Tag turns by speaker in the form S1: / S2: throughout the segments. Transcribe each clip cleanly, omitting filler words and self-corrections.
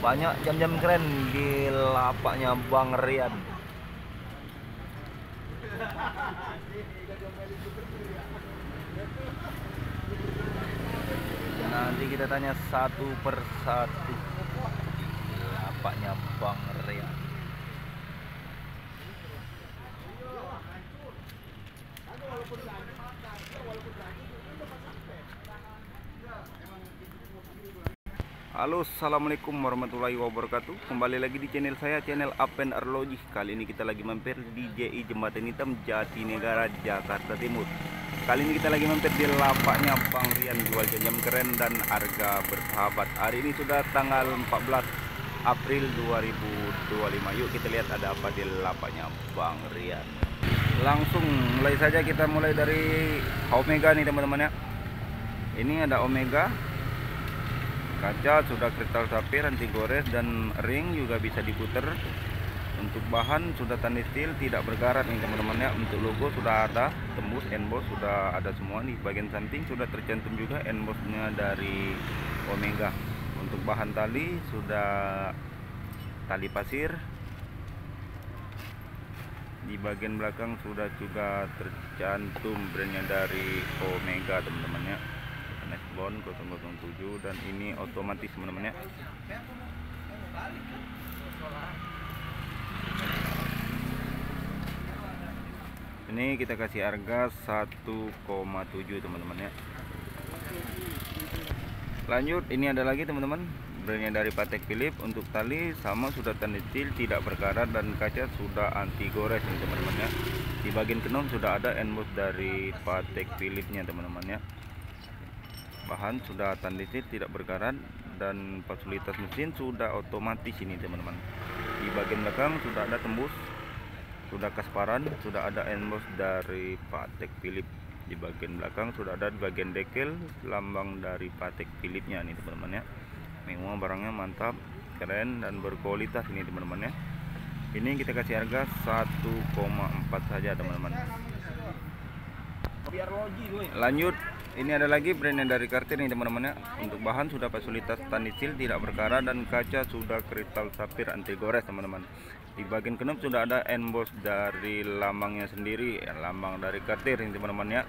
S1: Banyak jam-jam keren di lapaknya Bang Rian. Nanti kita tanya satu persatu di lapaknya Bang Rian. Halo, assalamualaikum warahmatullahi wabarakatuh. Kembali lagi di channel saya, channel Apen Arloji. Kali ini kita lagi mampir di JI Jembatan Hitam Jatinegara, Jakarta Timur. Kali ini kita lagi mampir di lapaknya Bang Rian, jual jam-jam keren dan harga bersahabat. Hari ini sudah tanggal 14 April 2025. Yuk kita lihat ada apa di lapaknya Bang Rian. Langsung mulai saja, kita mulai dari Omega nih teman-teman ya. Ini ada Omega. Kaca sudah kristal sapphire anti gores dan ring juga bisa diputer. Untuk bahan sudah stainless steel tidak berkarat nih teman-teman ya. Untuk logo sudah ada, tembus emboss sudah ada semua nih. Bagian samping sudah tercantum juga embossnya dari Omega. Untuk bahan tali sudah tali pasir. Di bagian belakang sudah juga tercantum brandnya dari Omega teman-teman ya. Bond 007 dan ini otomatis teman-teman ya. Ini kita kasih harga 1,7 teman-teman ya. Lanjut, ini ada lagi teman-teman, brandnya dari Patek Philippe. Untuk tali sama sudah stainless steel tidak berkarat dan kaca sudah anti gores nih teman-teman ya. Di bagian kenong sudah ada emboss dari Patek Philippe-nya teman-teman ya. Bahan sudah stainless steel tidak berkarat dan fasilitas mesin sudah otomatis ini teman-teman. Di bagian belakang sudah ada tembus, sudah kasparan, sudah ada emboss dari Patek Philippe. Di bagian belakang sudah ada bagian dekel lambang dari Patek Philippe-nya nih teman-teman ya. Memang barangnya mantap, keren dan berkualitas ini teman-teman ya. Ini kita kasih harga 1,4 saja teman-teman. Lanjut, ini ada lagi brandnya dari Cartier nih teman-teman ya. Untuk bahan sudah fasilitas stainless steel tidak berkarat dan kaca sudah kristal sapphire anti gores teman-teman. Di bagian kenop sudah ada emboss dari lambangnya sendiri, lambang dari Cartier ini teman-teman ya.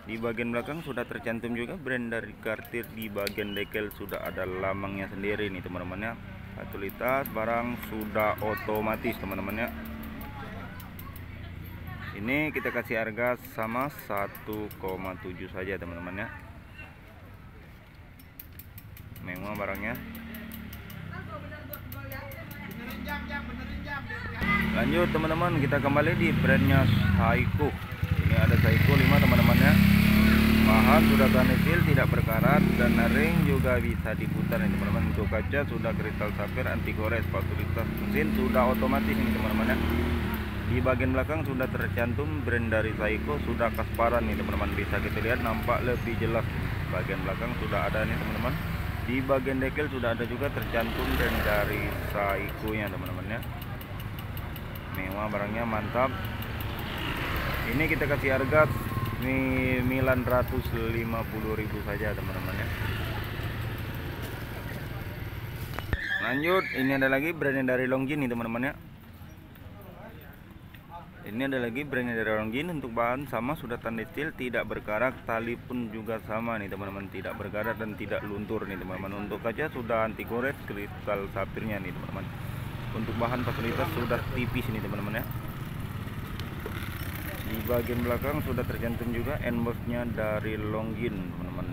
S1: Di bagian belakang sudah tercantum juga brand dari Cartier. Di bagian dekel sudah ada lambangnya sendiri nih teman-teman ya. Fasilitas barang sudah otomatis teman-teman ya. Ini kita kasih harga sama 1,7 saja teman-teman ya. Memang barangnya. Lanjut teman-teman, kita kembali di brandnya Seiko. Ini ada Seiko 5 teman-teman ya. Bahan sudah stainless steel tidak berkarat dan ring juga bisa diputar nih teman-teman. Untuk kaca sudah kristal sapphire anti gores. Fasilitas mesin sudah otomatis ini teman-teman ya. Di bagian belakang sudah tercantum brand dari Seiko, sudah kasparan nih teman-teman, bisa kita lihat nampak lebih jelas. Bagian belakang sudah ada nih teman-teman. Di bagian dekel sudah ada juga tercantum brand dari Seiko nya teman-teman ya. Mewah barangnya mantap. Ini kita kasih harga 950.000 saja teman-teman ya. Lanjut, ini ada lagi brandnya dari Longines nih teman-teman ya. Ini ada lagi brandnya dari Longines. Untuk bahan sama sudah stainless steel tidak berkarat, tali pun juga sama nih teman-teman, tidak berkarat dan tidak luntur nih teman-teman. Untuk kaca sudah anti gores kristal sapphire-nya nih teman-teman. Untuk bahan fasilitas sudah tipis nih teman-teman ya. Di bagian belakang sudah tercantum juga embossnya dari Longines teman-teman.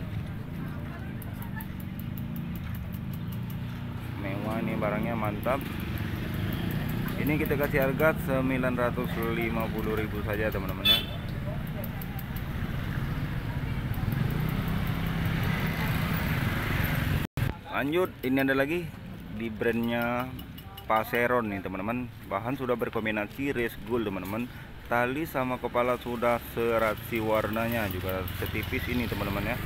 S1: Mewah nih barangnya mantap. Ini kita kasih harga 950.000 saja teman-teman ya. Lanjut, ini ada lagi di brandnya Paseron nih teman-teman. Bahan sudah berkombinasi race gold teman-teman. Tali sama kepala sudah serasi warnanya, juga setipis ini teman-teman ya.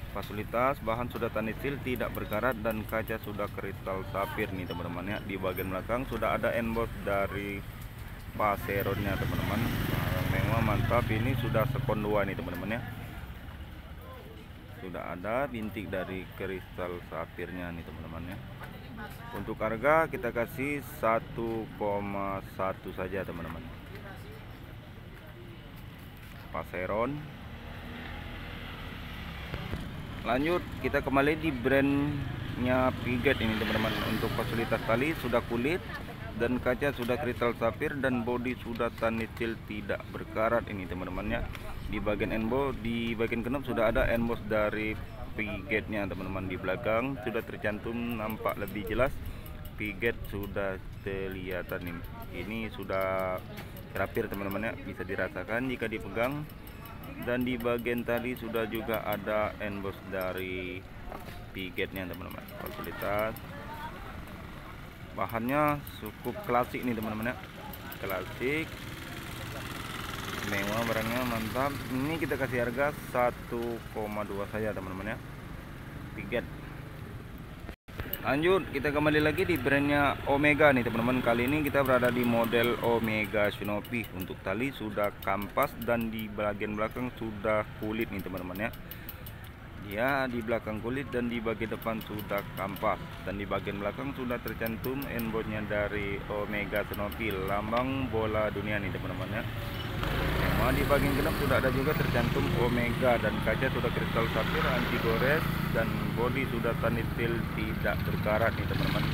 S1: Fasilitas bahan sudah stainless steel tidak berkarat dan kaca sudah kristal sapphire nih teman-teman ya. Di bagian belakang sudah ada emboss dari Paseronnya teman-teman. Memang mantap, ini sudah sekon 2 nih teman-teman ya. sudah ada bintik dari kristal safirnya nih teman-teman ya. Untuk harga kita kasih 1,1 saja teman-teman. Paseron. Lanjut kita kembali di brandnya Piget ini teman-teman. Untuk fasilitas tali sudah kulit dan kaca sudah kristal safir dan bodi sudah stainless steel tidak berkarat ini teman-teman ya. Di bagian emboss, di bagian kenop sudah ada emboss dari Pigetnya teman-teman. Di belakang sudah tercantum, nampak lebih jelas. Piget sudah kelihatan nih. Ini sudah rapir teman-teman ya, bisa dirasakan jika dipegang. Dan di bagian tali sudah juga ada emboss dari Pigetnya teman-teman. Fasilitas bahannya cukup klasik nih teman-teman ya, klasik, mewah, barangnya mantap. Ini kita kasih harga 1,2 saja teman-teman ya, Piget. Lanjut kita kembali lagi di brandnya Omega nih teman-teman. Kali ini kita berada di model Omega Shinobi. Untuk tali sudah kampas dan di bagian belakang sudah kulit nih teman-teman ya. Dia di belakang kulit dan di bagian depan sudah kampas, dan di bagian belakang sudah tercantum embossnya dari Omega Shinobi, lambang bola dunia nih teman-teman ya. Nah, di bagian genap sudah ada juga tercantum Omega, dan kaca sudah kristal safir anti gores, dan bodi sudah stainless steel tidak berkarat nih teman-teman.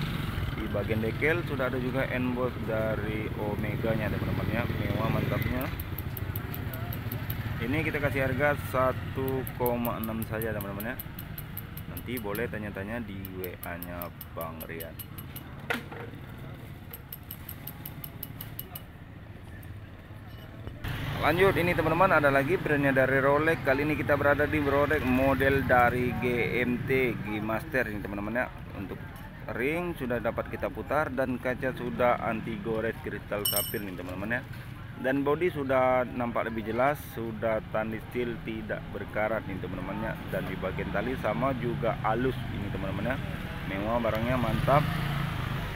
S1: Di bagian dekel sudah ada juga emboss dari Omega nya teman-teman ya, mewah mantapnya. Ini kita kasih harga 1,6 saja teman-teman ya. Nanti boleh tanya-tanya di WA nya Bang Rian. Lanjut ini teman-teman, ada lagi brandnya dari Rolex. Kali ini kita berada di Rolex model dari GMT G Master ini teman-teman ya. Untuk ring sudah dapat kita putar dan kaca sudah anti gores kristal safir nih teman-teman ya. Dan bodi sudah nampak lebih jelas, sudah stainless steel tidak berkarat nih teman-teman ya. Dan di bagian tali sama juga halus ini teman-teman ya, mewah, barangnya mantap.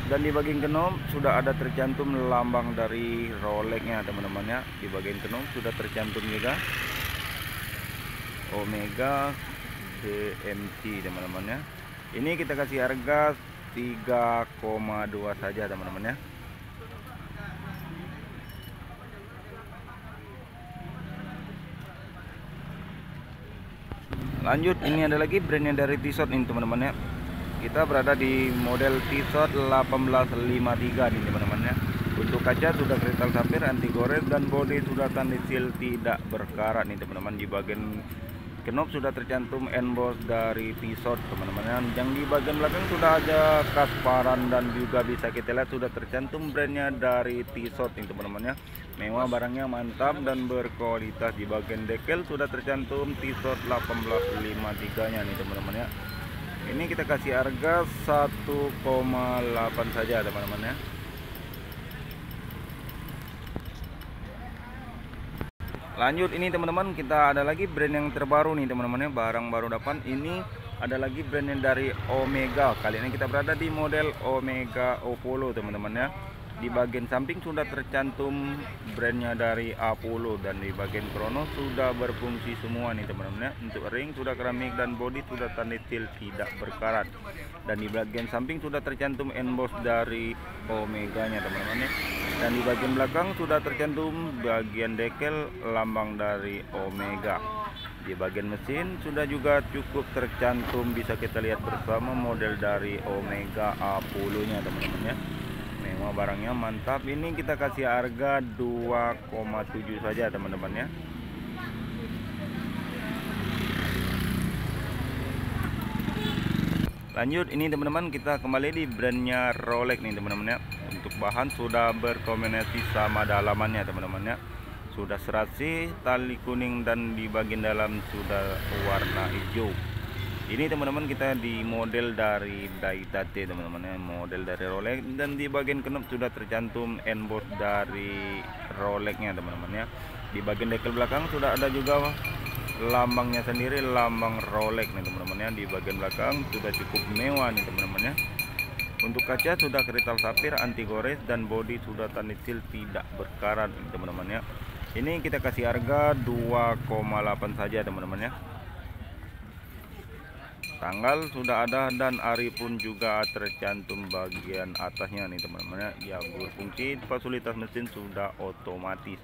S1: Dan di bagian kenop sudah ada tercantum lambang dari Rolex-nya teman-teman ya. Di bagian kenop sudah tercantum juga Omega GMT teman-teman ya. Ini kita kasih harga 3,2 saja teman-teman ya. Lanjut ini ada lagi brandnya dari Tissot ini teman-teman ya. Kita berada di model Tissot 1853 nih teman-teman ya. Untuk kaca sudah kristal safir anti gores dan bodi sudah stainless steel tidak berkarat nih teman-teman. Di bagian kenop sudah tercantum emboss dari Tissot teman-teman ya. Yang di bagian belakang sudah ada kasparan dan juga bisa kita lihat sudah tercantum brandnya dari Tissot nih teman-teman ya. Mewah, barangnya mantap dan berkualitas. Di bagian dekel sudah tercantum Tissot 1853 nya nih teman-teman ya. Ini kita kasih harga 1,8 saja teman-teman ya. Lanjut ini teman-teman, kita ada lagi brand yang terbaru nih teman-teman ya, barang baru dapat. Ini ada lagi brand yang dari Omega. Kali ini kita berada di model Omega Apollo teman-teman ya. Di bagian samping sudah tercantum brandnya dari Apollo, dan di bagian krono sudah berfungsi semua nih teman-teman ya. Untuk ring sudah keramik dan bodi sudah stainless steel tidak berkarat, dan di bagian samping sudah tercantum emboss dari Omega nya teman-teman ya. Dan di bagian belakang sudah tercantum bagian dekel lambang dari Omega. Di bagian mesin sudah juga cukup tercantum, bisa kita lihat bersama model dari Omega Apollo nya teman-teman ya. Mewah, barangnya mantap. Ini kita kasih harga 2,7 saja teman-teman ya. Lanjut ini teman-teman, kita kembali di brandnya Rolex nih teman-teman ya. Untuk bahan sudah berkombinasi sama dalamannya teman-teman ya. Sudah serasi, tali kuning, dan di bagian dalam sudah warna hijau. Ini teman-teman kita di model dari Daitate teman-teman ya, model dari Rolex, dan di bagian kenop sudah tercantum emboss dari Rolex-nya teman-teman ya. Di bagian dekel belakang sudah ada juga lambangnya sendiri, lambang Rolex nih teman-teman ya. Di bagian belakang sudah cukup mewah nih teman-teman ya. Untuk kaca sudah kristal safir anti gores dan bodi sudah stainless steel tidak berkarat nih teman-teman ya. Ini kita kasih harga 2,8 saja teman-teman ya. Tanggal sudah ada dan hari pun juga tercantum bagian atasnya nih teman-teman ya. Yang berfungsi fasilitas mesin sudah otomatis.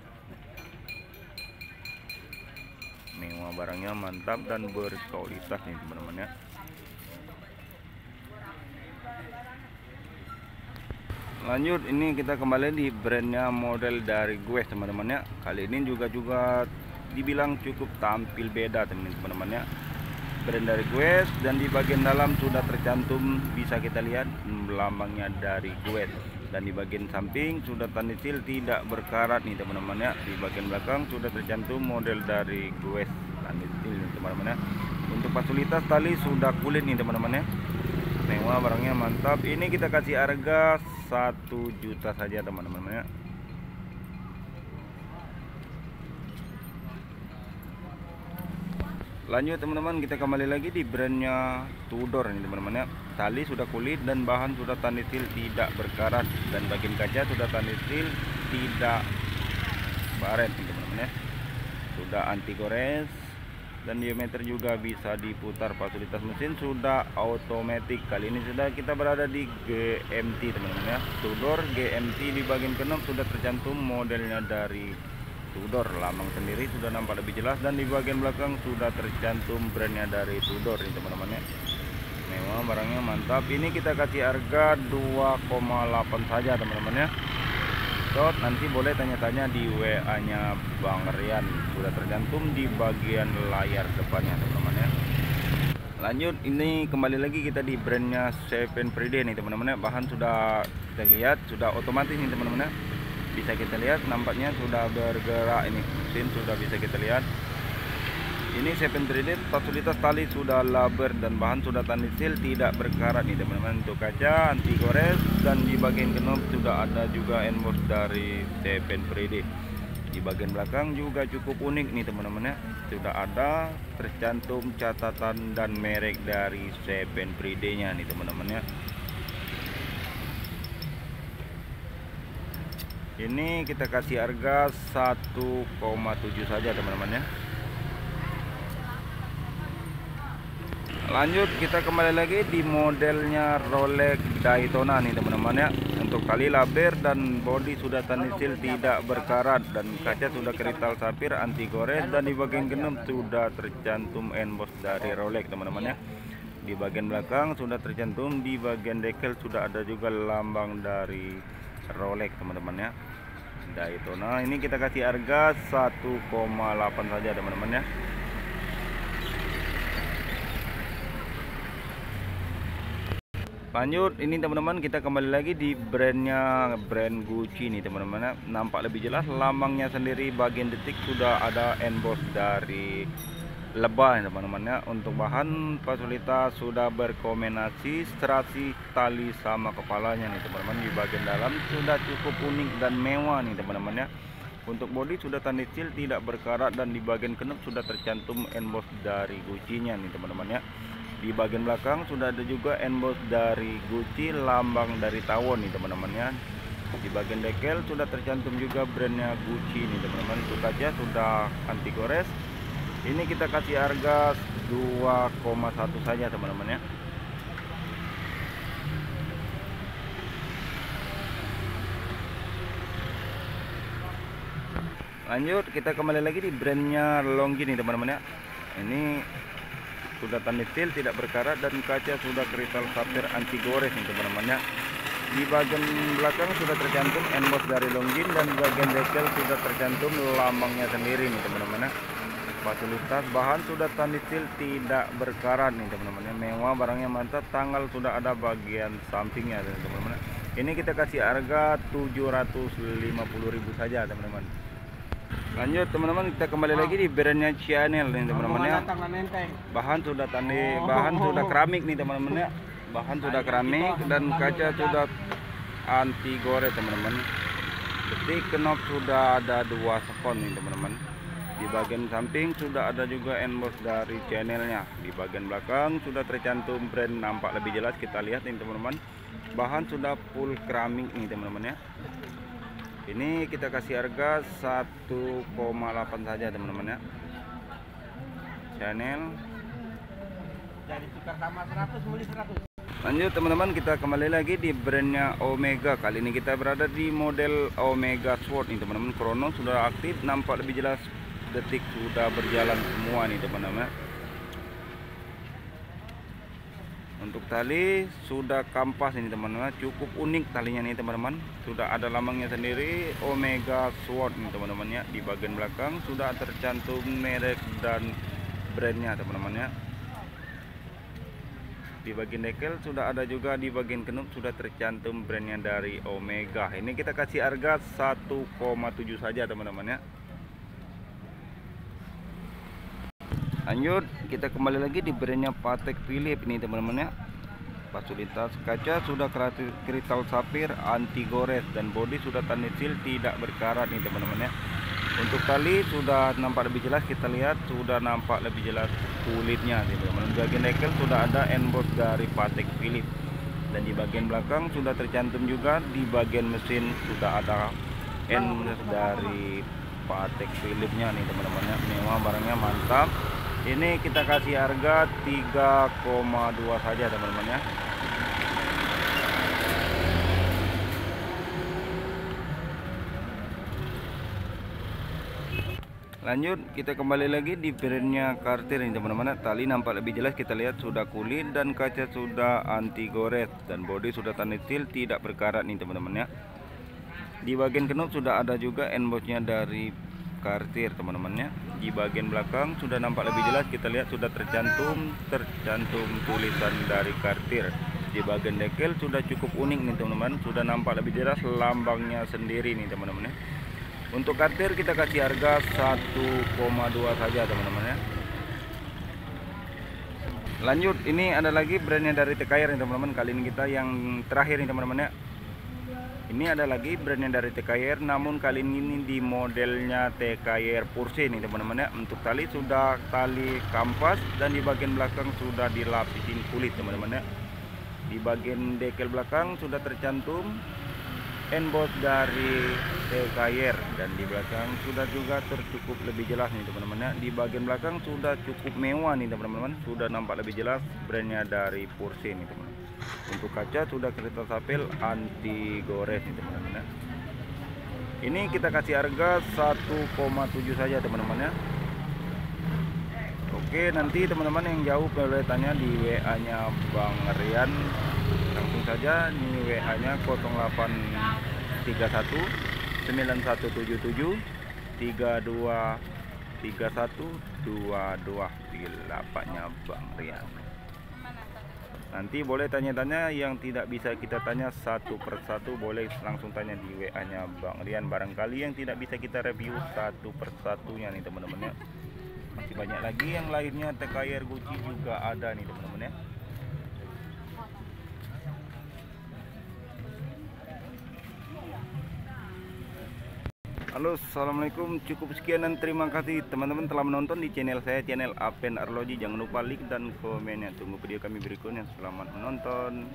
S1: Mewah, barangnya mantap dan berkualitas nih teman-teman ya. Lanjut, ini kita kembali di brandnya model dari Guess teman-teman ya. Kali ini juga dibilang cukup tampil beda teman-teman ya. Brand dari Guess, dan di bagian dalam sudah tercantum, bisa kita lihat lambangnya dari Guess, dan di bagian samping sudah tanda seal tidak berkarat nih teman-teman ya. Di bagian belakang sudah tercantum model dari Guess tanda seal nih teman-teman ya. Untuk fasilitas tali sudah kulit nih teman-teman ya. Mewah, barangnya mantap. Ini kita kasih harga 1 juta saja teman-teman ya. Lanjut teman-teman, kita kembali lagi di brandnya Tudor ini teman-teman ya. Tali sudah kulit dan bahan sudah tanda seal tidak berkarat, dan bagian kaca sudah tanda seal tidak baret nih teman-teman ya. Sudah anti gores, dan diameter juga bisa diputar. Fasilitas mesin sudah otomatis. Kali ini sudah kita berada di GMT teman-teman ya. Tudor GMT. Di bagian kenop sudah tercantum modelnya dari Tudor, lambang sendiri sudah nampak lebih jelas, dan di bagian belakang sudah tercantum brandnya dari Tudor ini teman-teman ya. Mewah, barangnya mantap. Ini kita kasih harga 2,8 saja teman-teman ya. So, nanti boleh tanya-tanya di WA nya Bang Rian, sudah tercantum di bagian layar depannya teman-teman ya. Lanjut, ini kembali lagi kita di brandnya Seven Friday nih teman-teman ya. Bahan sudah kita lihat sudah otomatis nih teman-teman ya. Bisa kita lihat nampaknya sudah bergerak, ini mesin sudah bisa kita lihat. Ini 7-threaded, fasilitas tali sudah laber dan bahan sudah tanda seal tidak berkarat nih teman-teman. Untuk kaca anti gores, dan di bagian kenop sudah ada juga emboss dari 7-threaded. Di bagian belakang juga cukup unik nih teman-teman ya. Sudah ada tercantum catatan dan merek dari 7-threaded nya nih teman-teman ya. Ini kita kasih harga 1,7 saja teman-teman ya. Lanjut, kita kembali lagi di modelnya Rolex Daytona nih teman-teman ya. Untuk tali laber dan bodi sudah tanda seal tidak berkarat, dan kaca sudah kristal sapphire anti gores, dan di bagian genep sudah tercantum emboss dari Rolex teman-teman ya. Di bagian belakang sudah tercantum, di bagian dekel sudah ada juga lambang dari Rolex teman-teman ya. Daytona. Ini kita kasih harga 1,8 saja teman-teman ya. Lanjut, ini teman-teman kita kembali lagi di brand Gucci nih teman-teman ya. Nampak lebih jelas lambangnya sendiri, bagian detik sudah ada emboss dari lebah teman-teman ya. Untuk bahan fasilitas sudah berkombinasi strasi tali sama kepalanya nih teman-teman. Di bagian dalam sudah cukup unik dan mewah nih teman-teman ya. Untuk bodi sudah tanda seal tidak berkarat, dan di bagian kenop sudah tercantum emboss dari Gucci nya nih teman-teman ya. Di bagian belakang sudah ada juga emboss dari Gucci, lambang dari tawon nih teman-teman ya. Di bagian dekel sudah tercantum juga brandnya Gucci nih teman-teman. Untuk kaca sudah anti gores. Ini kita kasih harga 2,1 saja teman-teman ya. Lanjut, kita kembali lagi di brandnya Longgi nih teman-teman ya. Ini sudah tanda seal tidak berkarat, dan kaca sudah kristal sapphire anti gores nih teman-teman ya. Di bagian belakang sudah tercantum emboss dari Longgi, dan di bagian dekel sudah tercantum lambangnya sendiri nih teman-teman ya. Fasilitas bahan sudah tanda seal tidak berkarat nih teman-teman ya. Mewah, barangnya mantap. Tanggal sudah ada bagian sampingnya teman-teman. Ini kita kasih harga 750.000 saja teman-teman. Lanjut teman-teman, kita kembali lagi di brandnya Chanel nih teman-teman ya. Bahan sudah keramik nih teman-teman ya. Bahan sudah keramik, dan kaca sudah anti gores teman-teman. Detik kenop sudah ada 2 spon nih teman-teman. Di bagian samping sudah ada juga emboss dari channelnya. Di bagian belakang sudah tercantum brand, nampak lebih jelas. Kita lihat nih teman-teman, bahan sudah full keramik nih teman-teman ya. Ini kita kasih harga 1,8 saja teman-teman ya. Chanel
S2: ditukar sama 100 beli 100.
S1: Lanjut teman-teman, kita kembali lagi di brandnya Omega. Kali ini kita berada di model Omega Sword nih teman-teman. Krono sudah aktif, nampak lebih jelas, detik sudah berjalan semua nih teman-teman. Untuk tali sudah kampas ini teman-teman, cukup unik talinya nih teman-teman. Sudah ada lambangnya sendiri Omega Sword nih teman-teman ya. Di bagian belakang sudah tercantum merek dan brandnya teman-teman ya. Di bagian dekel sudah ada juga, di bagian kenup sudah tercantum brandnya dari Omega. Ini kita kasih harga 1,7 saja teman-teman ya. Lanjut, kita kembali lagi di brandnya Patek Philippe ini teman-teman ya. Fasilitas kaca sudah kristal sapphire, anti gores, dan bodi sudah stainless steel, tidak berkarat nih teman-teman ya. Untuk tali sudah nampak lebih jelas, kita lihat sudah nampak lebih jelas kulitnya teman-teman. Di bagian dekel sudah ada emboss dari Patek Philippe, dan di bagian belakang sudah tercantum juga, di bagian mesin sudah ada emboss dari Patek Philippe-nya nih teman-teman ya. Mewah, barangnya mantap. Ini kita kasih harga 3,2 saja teman-teman ya. Lanjut, kita kembali lagi di brandnya Cartier ini teman-teman. Tali nampak lebih jelas, kita lihat sudah kulit, dan kaca sudah anti gores, dan bodi sudah stainless steel, tidak berkarat nih teman-teman ya. Di bagian kenup sudah ada juga embossnya dari Cartier teman-teman ya. Di bagian belakang sudah nampak lebih jelas, kita lihat sudah tercantum tulisan dari Cartier. Di bagian dekel sudah cukup unik nih teman-teman, sudah nampak lebih jelas lambangnya sendiri nih teman-teman ya. Untuk Cartier kita kasih harga 1,2 saja teman-teman ya. Lanjut, ini ada lagi brandnya dari TKR nih teman-teman. Kali ini kita yang terakhir nih teman-teman ya. Ini ada lagi brandnya dari TKR, namun kali ini di modelnya TKR Porsche nih teman-teman ya. Untuk tali sudah tali kampas, dan di bagian belakang sudah dilapisin kulit teman-teman ya. Di bagian dekel belakang sudah tercantum emboss dari TKR, dan di belakang sudah juga tercukup lebih jelas nih teman-teman ya. Di bagian belakang sudah cukup mewah nih teman-teman, sudah nampak lebih jelas brandnya dari Porsche nih teman-teman. Untuk kaca sudah kristal sapphire, anti gores nih teman-teman ya. Ini kita kasih harga 1,7 saja teman-teman ya. Oke, nanti teman-teman yang jauh boleh tanya di WA-nya Bang Rian, langsung saja. Ini WA-nya 0831 9177 323122 di lapaknya Bang Rian. Nanti boleh tanya-tanya, yang tidak bisa kita tanya satu persatu boleh langsung tanya di WA-nya Bang Rian. Barangkali yang tidak bisa kita review satu persatunya nih teman-teman ya. Masih banyak lagi yang lainnya, TKR Gucci juga ada nih teman-teman ya. Halo, assalamualaikum. Cukup sekian dan terima kasih teman-teman telah menonton di channel saya, channel Apen Arloji. Jangan lupa like dan komennya. Tunggu video kami berikutnya. Selamat menonton.